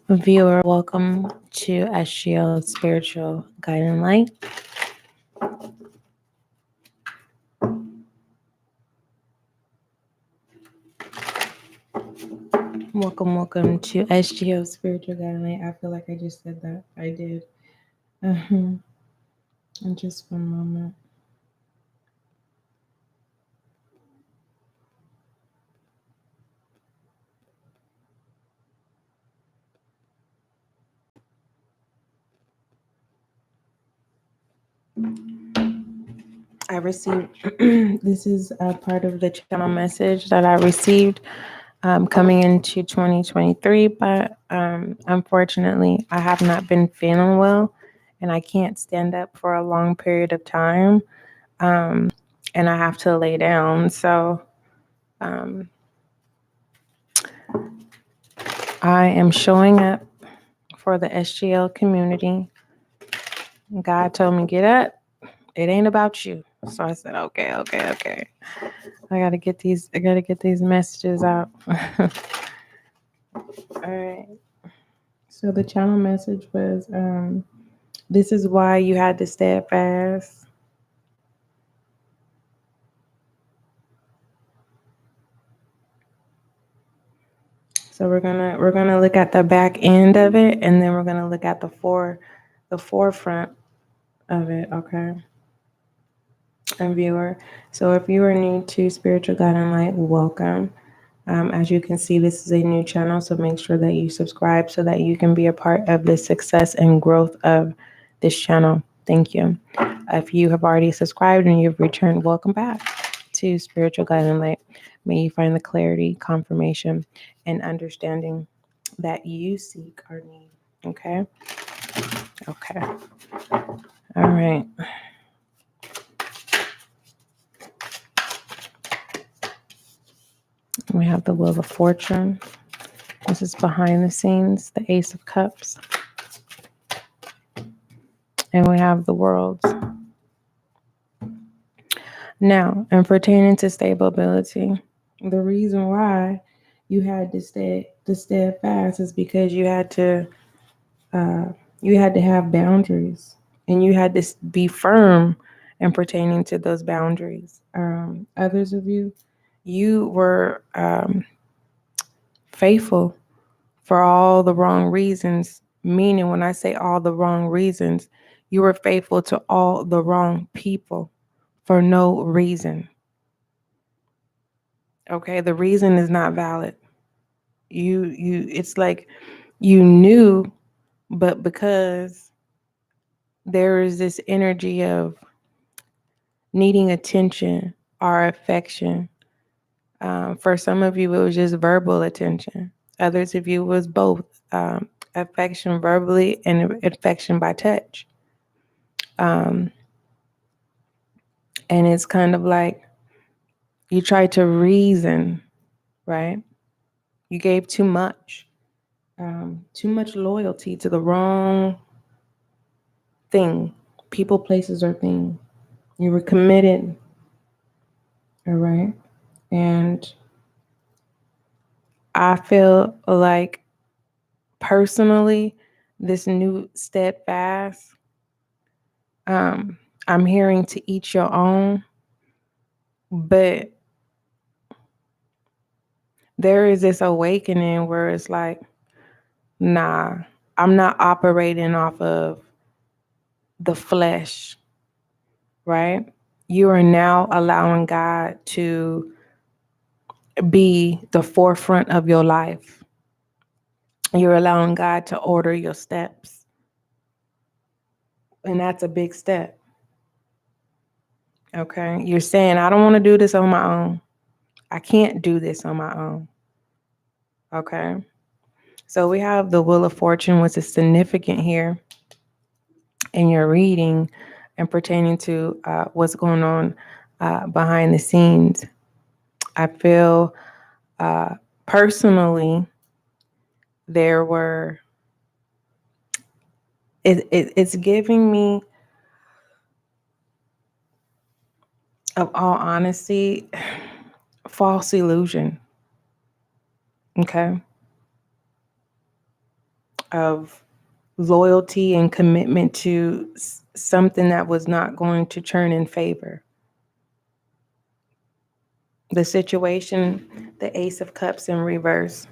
Viewer, welcome to SGL Spiritual Guiding Light. Welcome to SGL Spiritual Guiding Light. I feel like I just said that. I did. And just one moment. I received, this is a part of the channel message that I received coming into 2023, but unfortunately, I have not been feeling well and I can't stand up for a long period of time. And I have to lay down. So I am showing up for the SGL community. God told me, get up. It ain't about you. So I said, okay. I gotta get these messages out. All right. So the channel message was, this is why you had to steadfast. So we're gonna look at the back end of it, and then we're gonna look at the forefront of it. Okay. And viewer. So if you are new to Spiritual Guiding Light, welcome. As you can see, this is a new channel, so make sure that you subscribe so that you can be a part of the success and growth of this channel. Thank you. If you have already subscribed and you've returned, welcome back to Spiritual Guiding Light. May you find the clarity, confirmation, and understanding that you seek or need. Okay? Okay. All right. We have the Wheel of Fortune. This is behind the scenes, the Ace of Cups. And we have the World. Now, and pertaining to stability, the reason why you had to steadfast is because you had to have boundaries, and you had to be firm in pertaining to those boundaries. Others of you were faithful for all the wrong reasons. Meaning, when I say all the wrong reasons, you were faithful to all the wrong people for no reason. Okay, the reason is not valid. It's like you knew, but because there is this energy of needing attention or affection. For some of you, it was just verbal attention. Others of you was both affection verbally and affection by touch. And it's kind of like you tried to reason, right? You gave too much loyalty to the wrong thing, people, places, or thing. You were committed, all right? And I feel like personally, this new steadfast, I'm hearing to each your own, but there is this awakening where it's like, nah, I'm not operating off of the flesh, right? You are now allowing God to be the forefront of your life. You're allowing God to order your steps. And that's a big step. Okay. You're saying, I don't want to do this on my own. I can't do this on my own. Okay. So we have the Wheel of Fortune, which is significant here in your reading and pertaining to what's going on behind the scenes. I feel personally there were, it's giving me, of all honesty, false illusion. Okay. of loyalty and commitment to something that was not going to turn in favor. The situation, the Ace of Cups in reverse,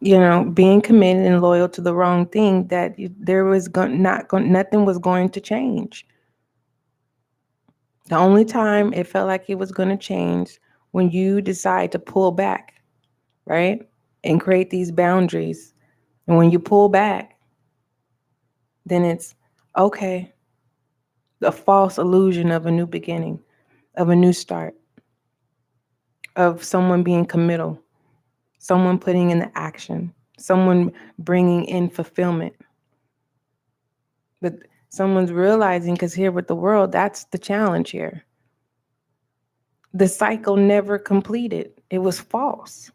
being committed and loyal to the wrong thing, that there was nothing was going to change. The only time it felt like it was going to change when you decide to pull back, right? And create these boundaries. And when you pull back, then it's okay. The false illusion of a new beginning, of a new start, of someone being committal, someone putting in the action, someone bringing in fulfillment. But someone's realizing, because here with the world, that's the challenge here. The cycle never completed. It was false.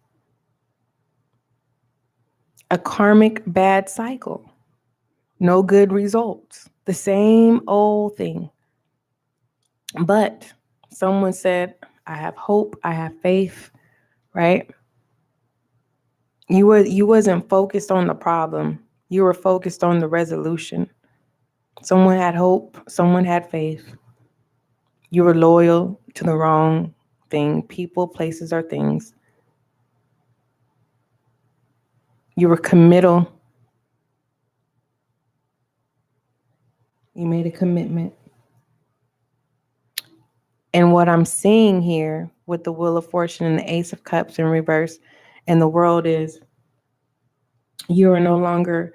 A karmic bad cycle. No good results. The same old thing. But someone said, I have hope, I have faith, right? You wasn't focused on the problem. You were focused on the resolution. Someone had hope, someone had faith. You were loyal to the wrong thing, people, places, or things. You were committal. You made a commitment. And what I'm seeing here with the Wheel of Fortune and the Ace of Cups in reverse and the world is you are no longer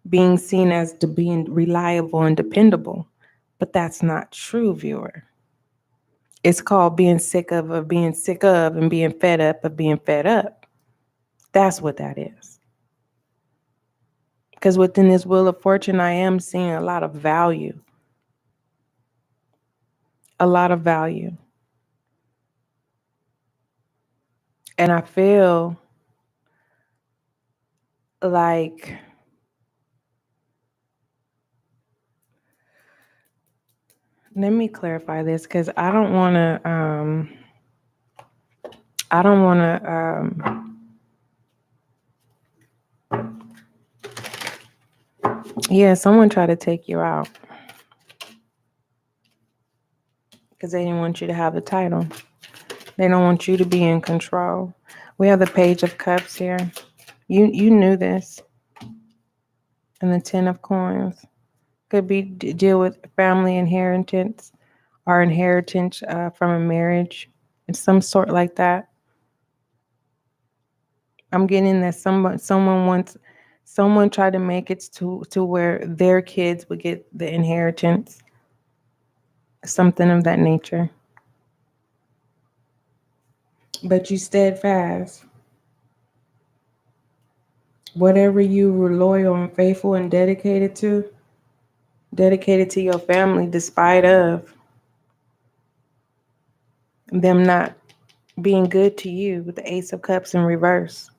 being seen as to being reliable and dependable. But that's not true, viewer. It's called being sick of being sick of, and being fed up of being fed up. That's what that is. Because within this Wheel of Fortune, I am seeing a lot of value. A lot of value. And I feel like let me clarify this, because I don't want to someone tried to take you out because they didn't want you to have the title. They don't want you to be in control. We have the Page of Cups here. You knew this. And the Ten of Coins. Could be deal with family inheritance or inheritance from a marriage. It's some sort like that. I'm getting that someone tried to make it to where their kids would get the inheritance. Something of that nature. But you steadfast. Whatever you were loyal and faithful and dedicated to your family, despite of them not being good to you, with the Ace of Cups in reverse.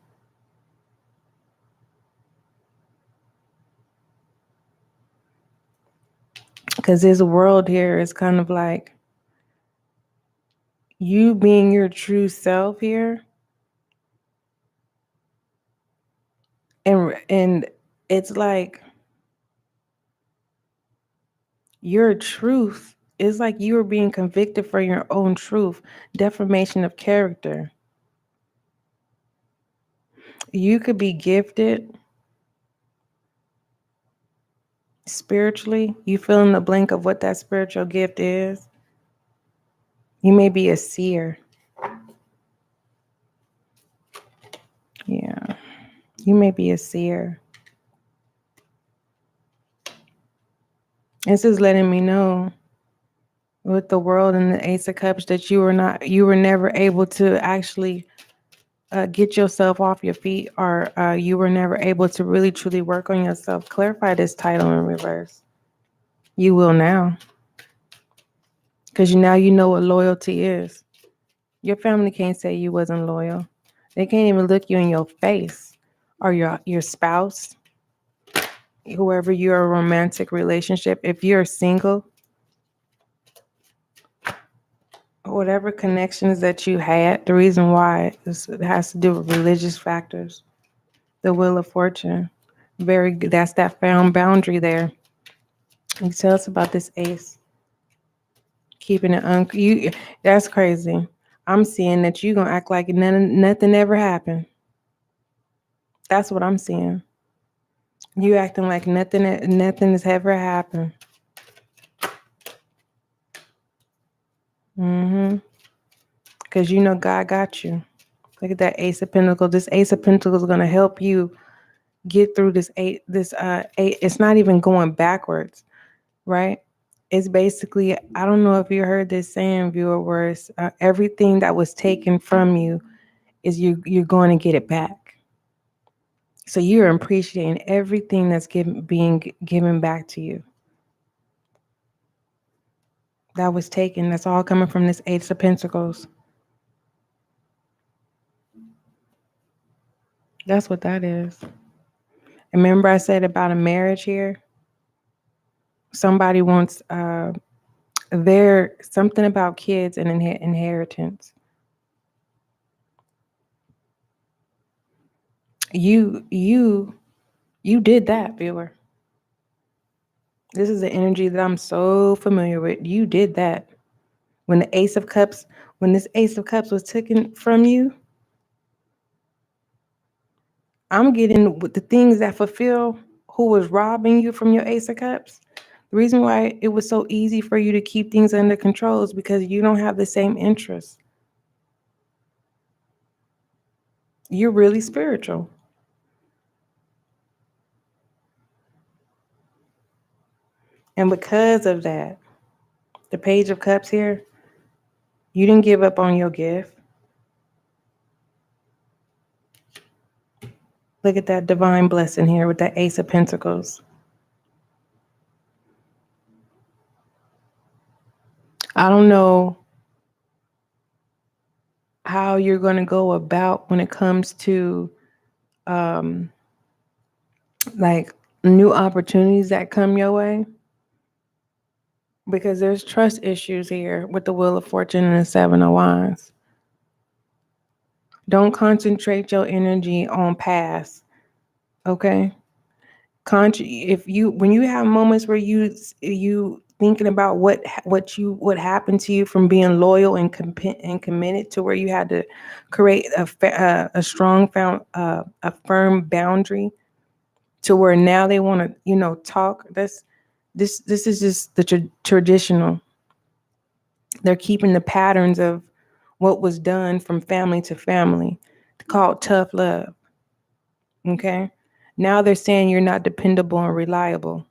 Because this world here is kind of like you being your true self here. And it's like your truth is like you are being convicted for your own truth. Defamation of character. You could be gifted spiritually. You fill in the blank of what that spiritual gift is. You may be a seer. Yeah. You may be a seer. This is letting me know with the world and the Ace of Cups that you were never able to actually get yourself off your feet, or you were never able to really truly work on yourself. Clarify this title in reverse. You will now. Because now you know what loyalty is. Your family can't say you wasn't loyal. They can't even look you in your face, or your spouse, whoever you're a romantic relationship. If you're single, whatever connections that you had, the reason why it has to do with religious factors. The Wheel of Fortune. Very good. That's that found boundary there. You tell us about this ace. Keeping it you. That's crazy. I'm seeing that you gonna act like nothing ever happened. That's what I'm seeing. You acting like nothing has ever happened. Because you know God got you. Look at that Ace of Pentacles. This Ace of Pentacles is gonna help you get through this eight. It's not even going backwards, right? It's basically, I don't know if you heard this saying, viewer, where it's, everything that was taken from you is you're going to get it back. So you're appreciating everything that's being given back to you. That was taken. That's all coming from this Ace of Pentacles. That's what that is. Remember I said about a marriage here? Somebody wants something about kids and inheritance. You did that, viewer. This is the energy that I'm so familiar with. You did that. When this Ace of Cups was taken from you, I'm getting with the things that fulfill who was robbing you from your Ace of Cups. The reason why it was so easy for you to keep things under control is because you don't have the same interests. You're really spiritual. And because of that, the Page of Cups here, you didn't give up on your gift. Look at that divine blessing here with that Ace of Pentacles. I don't know how you're going to go about when it comes to like new opportunities that come your way, because there's trust issues here with the Wheel of Fortune and the Seven of Wands. Don't concentrate your energy on past, okay? When you have moments where you thinking about what happened to you from being loyal and committed to where you had to create a strong a firm boundary to where now they want to talk. This is just the traditional. They're keeping the patterns of what was done from family to family, called tough love. Okay. Now they're saying you're not dependable and reliable.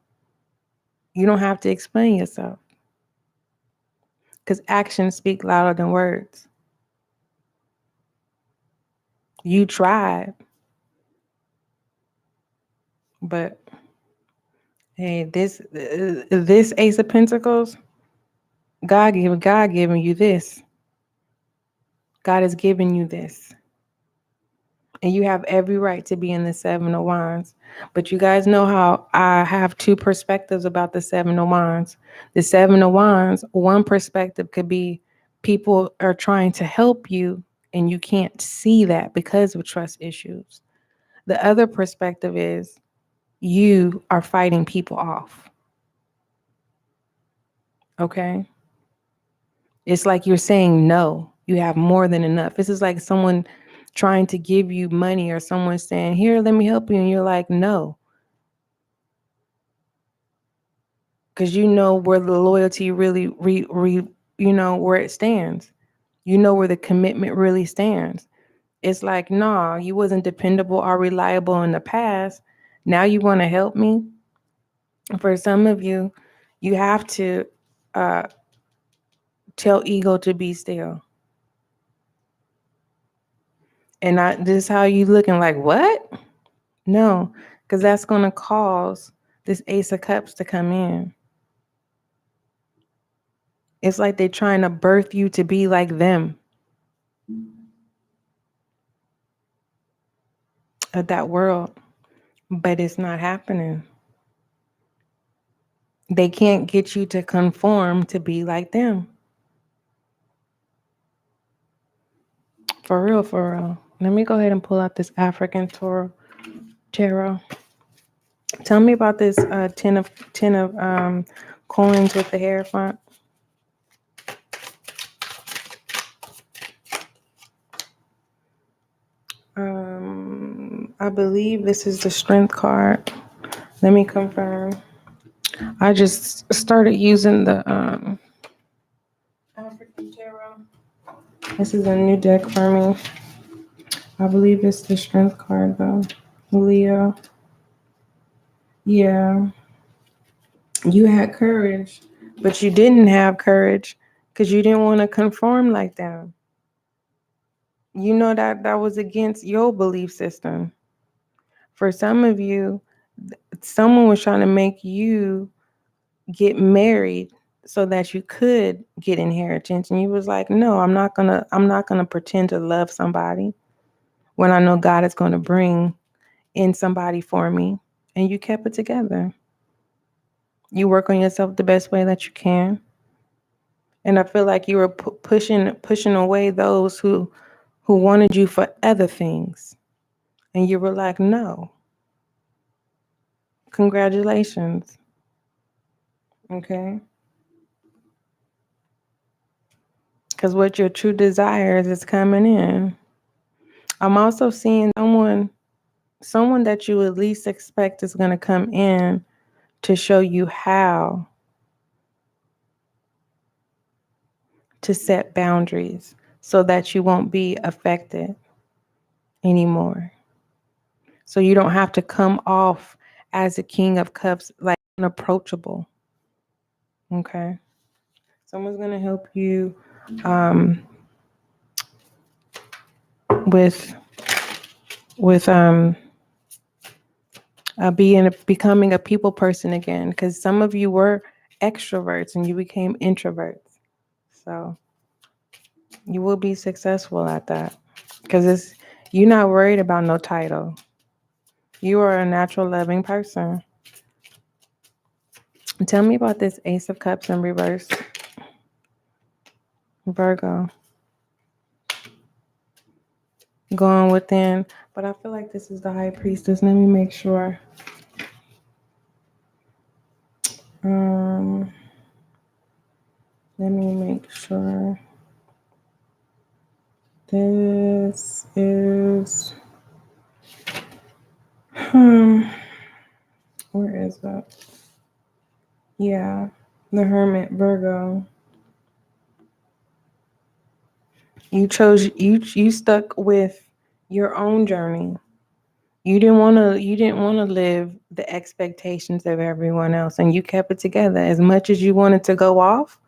You don't have to explain yourself, because actions speak louder than words. You tried, but hey, this Ace of Pentacles, God giving you this. God is giving you this. And you have every right to be in the Seven of Wands. But you guys know how I have two perspectives about the Seven of Wands. The Seven of Wands, one perspective could be people are trying to help you and you can't see that because of trust issues. The other perspective is you are fighting people off. Okay? It's like you're saying no. You have more than enough. This is like someone trying to give you money, or someone saying, here, let me help you. And you're like, no. Because you know where the loyalty really, where it stands. You know where the commitment really stands. It's like, nah, you wasn't dependable or reliable in the past. Now you want to help me? For some of you, you have to tell ego to be still. And this is how you looking like, what? No, because that's going to cause this Ace of Cups to come in. It's like they're trying to birth you to be like them. Of that world. But it's not happening. They can't get you to conform to be like them. For real, for real. Let me go ahead and pull out this African Tarot. Tell me about this ten of coins with the Hierophant. I believe this is the Strength card. Let me confirm. I just started using the African Tarot. This is a new deck for me. I believe it's the Strength card though. Leo. Yeah. You had courage, but you didn't have courage because you didn't want to conform like them. You know that was against your belief system. For some of you, someone was trying to make you get married so that you could get inheritance, and you was like, no, I'm not gonna pretend to love somebody when I know God is going to bring in somebody for me. And you kept it together. You work on yourself the best way that you can. And I feel like you were pushing away those who wanted you for other things. And you were like, no. Congratulations. Okay? Because what your true desires is coming in. I'm also seeing someone that you at least expect is going to come in to show you how to set boundaries so that you won't be affected anymore. So you don't have to come off as a King of Cups, like unapproachable. Okay. Someone's going to help you with becoming a people person again, because some of you were extroverts and you became introverts. So you will be successful at that, because you're not worried about no title. You are a natural loving person. Tell me about this Ace of Cups in reverse. Virgo. Going within. But I feel like this is the High Priestess. Let me make sure. Let me make sure. This is... Where is that? Yeah. The Hermit, Virgo. You stuck with your own journey. You didn't want to live the expectations of everyone else, and you kept it together. As much as you wanted to go off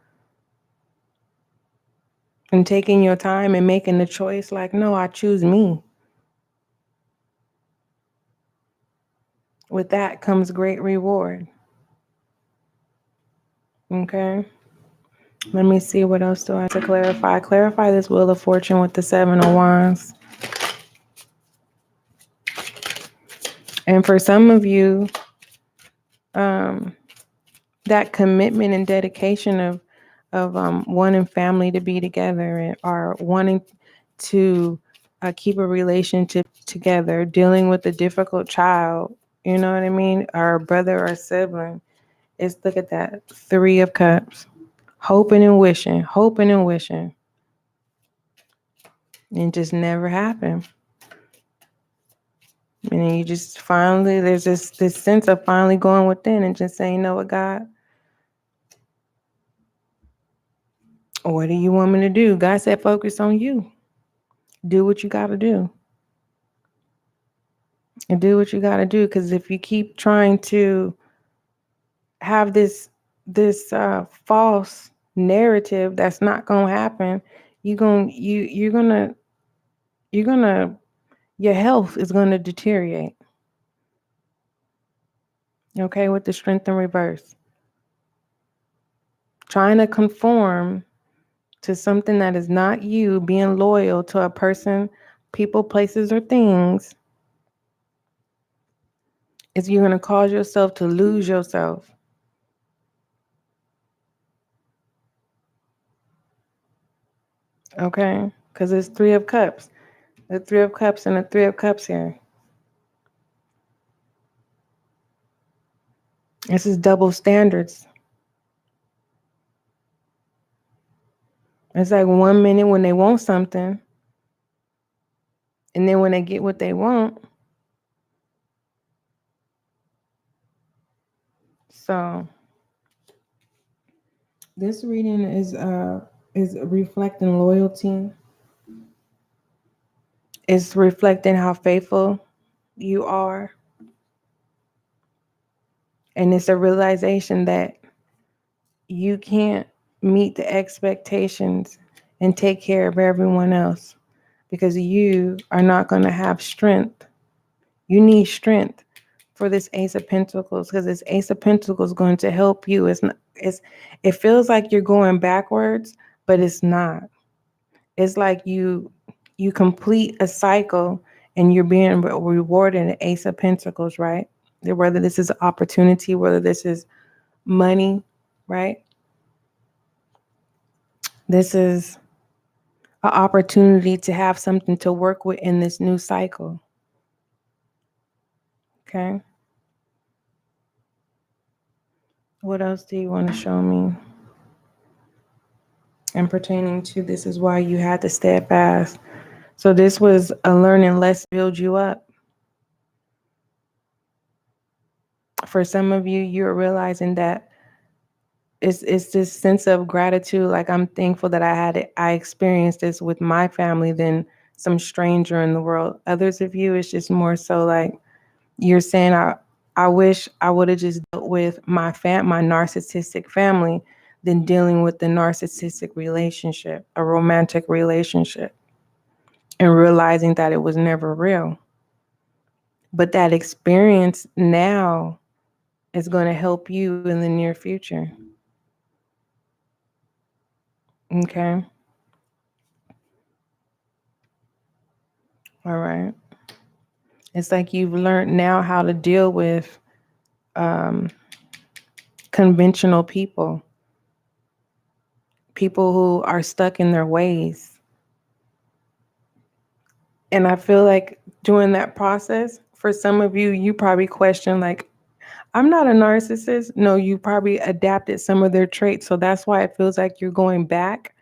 and taking your time and making the choice, like, no, I choose me. With that comes great reward. Okay. Let me see, what else do I have to clarify? Clarify this Wheel of Fortune with the Seven of Wands. And for some of you, that commitment and dedication of wanting family to be together, or wanting to keep a relationship together, dealing with a difficult child, you know what I mean, or a brother or sibling. Look at that, Three of Cups, hoping and wishing, and just never happened. And you just finally, there's this sense of finally going within and just saying, you know what, God, what do you want me to do? God said, focus on you. Do what you got to do. And do what you got to do. Because if you keep trying to have this false narrative that's not going to happen, your health is going to deteriorate. Okay, with the Strength in reverse. Trying to conform to something that is not you, being loyal to a person, people, places, or things, is you're going to cause yourself to lose yourself. Okay? Because it's Three of Cups. The Three of Cups and the Three of Cups here. This is double standards. It's like 1 minute when they want something, and then when they get what they want. So this reading is reflecting loyalty. It's reflecting how faithful you are. And it's a realization that you can't meet the expectations and take care of everyone else because you are not going to have strength. You need strength for this Ace of Pentacles because this Ace of Pentacles is going to help you. It feels like you're going backwards, but it's not. It's like you complete a cycle and you're being rewarded an Ace of Pentacles, right? Whether this is opportunity, whether this is money, right? This is an opportunity to have something to work with in this new cycle. Okay. What else do you want to show me? And pertaining to this is why you had to steadfast. So this was a learning lesson to build you up. For some of you, you're realizing that it's this sense of gratitude. Like, I'm thankful that I experienced this with my family than some stranger in the world. Others of you, it's just more so like you're saying, I wish I would have just dealt with my narcissistic family than dealing with the narcissistic relationship, a romantic relationship, and realizing that it was never real. But that experience now is going to help you in the near future. Okay. All right. It's like you've learned now how to deal with conventional people who are stuck in their ways. And I feel like during that process, for some of you, you probably question, like, I'm not a narcissist. No, you probably adapted some of their traits. So that's why it feels like you're going back,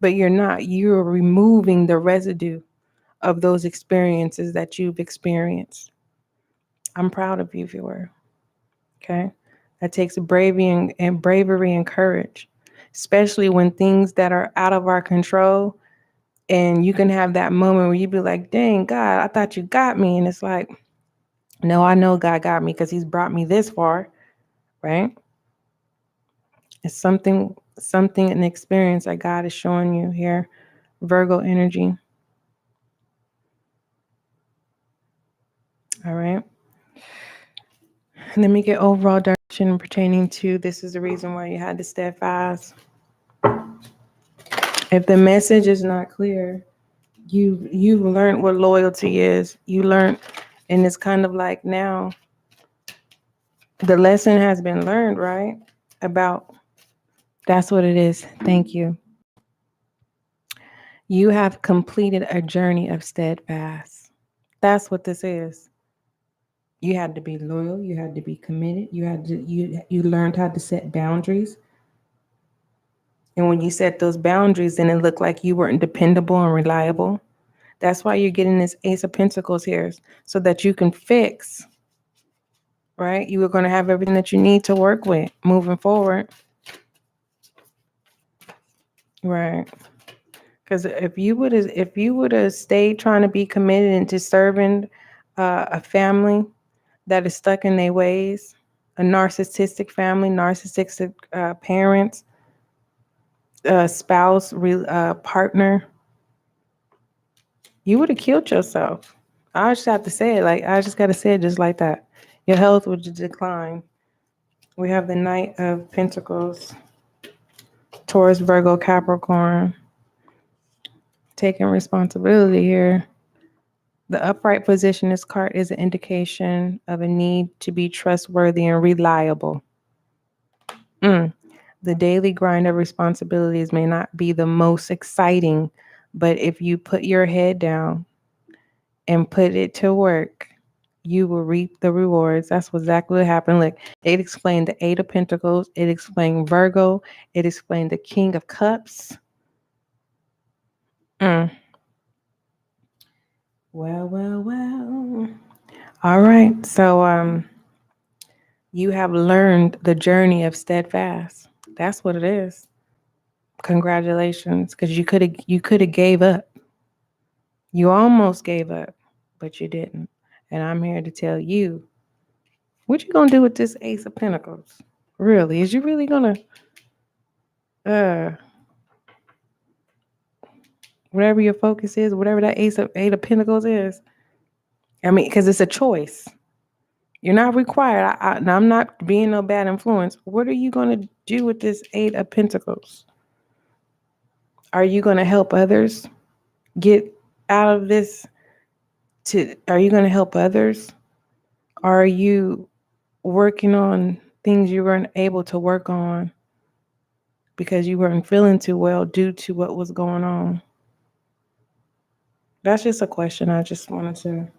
but you're not. You're removing the residue of those experiences that you've experienced. I'm proud of you, viewer. Okay. That takes bravery and courage, especially when things that are out of our control. And you can have that moment where you be like, dang, God, I thought you got me. And it's like, no, I know God got me because he's brought me this far, right? It's something, an experience that God is showing you here. Virgo energy. All right. Let me get overall direction pertaining to this is the reason why you had to steadfast. If the message is not clear, you've learned what loyalty is. You learned, and it's kind of like now the lesson has been learned, right? About that's what it is. Thank you. You have completed a journey of steadfast. That's what this is. You had to be loyal. You had to be committed. You learned how to set boundaries. And when you set those boundaries, then it looked like you weren't dependable and reliable. That's why you're getting this Ace of Pentacles here, so that you can fix, right? You are going to have everything that you need to work with moving forward. Right. Because if you would have stayed trying to be committed into serving a family that is stuck in their ways, a narcissistic family, narcissistic parents, spouse, partner, you would have killed yourself. I just have to say it. Like, I just got to say it just like that. Your health would decline. We have the Knight of Pentacles, Taurus, Virgo, Capricorn. Taking responsibility here. The upright position, this card is an indication of a need to be trustworthy and reliable. The daily grind of responsibilities may not be the most exciting, but if you put your head down and put it to work, you will reap the rewards. That's exactly what happened. Like, it explained the Eight of Pentacles. It explained Virgo. It explained the King of Cups. Well. All right. So you have learned the journey of Steadfast. That's what it is. Congratulations, because you could have gave up. You almost gave up, but you didn't. And I'm here to tell you, what you gonna do with this Ace of Pentacles? Really? Is you really gonna whatever your focus is, whatever that Eight of Pentacles is? I mean, because it's a choice. You're not required. Now, I'm not being no bad influence. What are you going to do with this Eight of Pentacles? Are you going to help others get out of this? Are you going to help others? Are you working on things you weren't able to work on because you weren't feeling too well due to what was going on? That's just a question I just wanted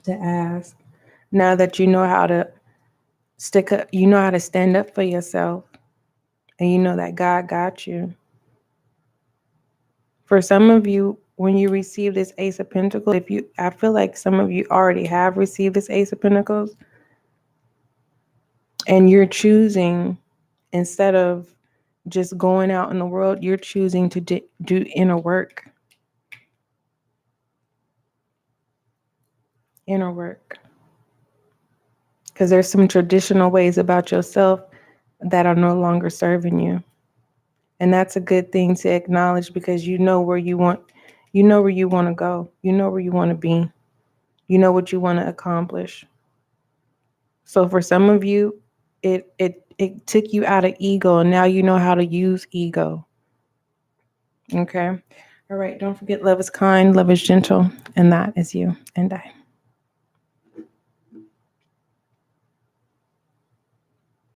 to ask. Now that you know how to stick up, you know how to stand up for yourself, and you know that God got you. For some of you, when you receive this Ace of Pentacles, I feel like some of you already have received this Ace of Pentacles, and you're choosing, instead of just going out in the world, you're choosing to do inner work. Inner work. Because there's some traditional ways about yourself that are no longer serving you. And that's a good thing to acknowledge, because you know where you want to go. You know where you want to be. You know what you want to accomplish. So for some of you, it took you out of ego, and now you know how to use ego. Okay. All right. Don't forget, love is kind, love is gentle, and that is you and I.